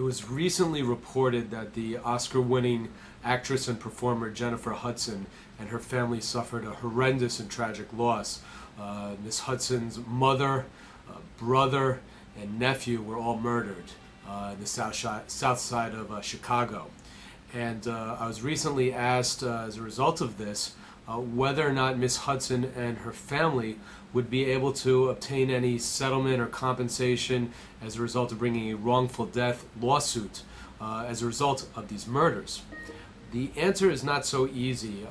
It was recently reported that the Oscar-winning actress and performer Jennifer Hudson and her family suffered a horrendous and tragic loss. Miss Hudson's mother, brother, and nephew were all murdered in the south side of Chicago. And I was recently asked, as a result of this, whether or not Miss Hudson and her family would be able to obtain any settlement or compensation as a result of bringing a wrongful death lawsuit as a result of these murders. The answer is not so easy.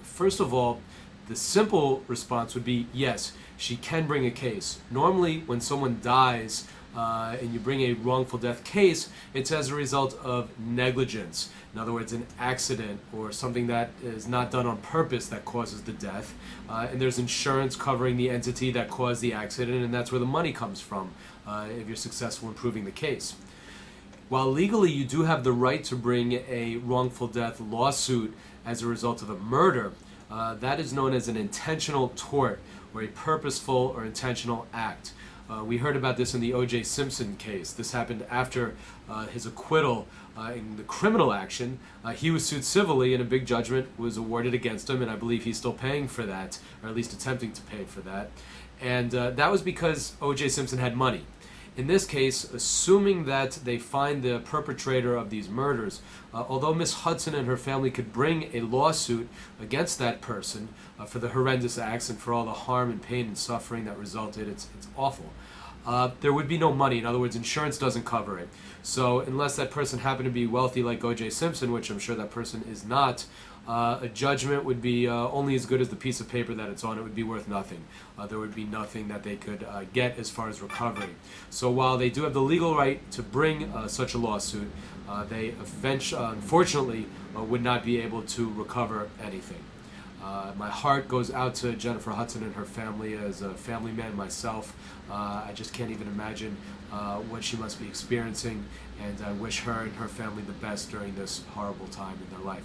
First of all, the simple response would be yes, she can bring a case. Normally, when someone dies and you bring a wrongful death case, it's as a result of negligence. In other words, an accident or something that is not done on purpose that causes the death. And there's insurance covering the entity that caused the accident, and that's where the money comes from if you're successful in proving the case. While legally you do have the right to bring a wrongful death lawsuit as a result of a murder, that is known as an intentional tort or a purposeful or intentional act. We heard about this in the O.J. Simpson case. This happened after his acquittal in the criminal action. He was sued civilly and a big judgment was awarded against him, and I believe he's still paying for that, or at least attempting to pay for that. And that was because O.J. Simpson had money. In this case, assuming that they find the perpetrator of these murders, although Miss Hudson and her family could bring a lawsuit against that person for the horrendous acts and for all the harm and pain and suffering that resulted, it's awful. There would be no money. In other words, insurance doesn't cover it. So unless that person happened to be wealthy like O.J. Simpson, which I'm sure that person is not, a judgment would be only as good as the piece of paper that it's on. It would be worth nothing. There would be nothing that they could get as far as recovery. So while they do have the legal right to bring such a lawsuit, they unfortunately would not be able to recover anything. My heart goes out to Jennifer Hudson and her family. As a family man myself, I just can't even imagine what she must be experiencing, and I wish her and her family the best during this horrible time in their life.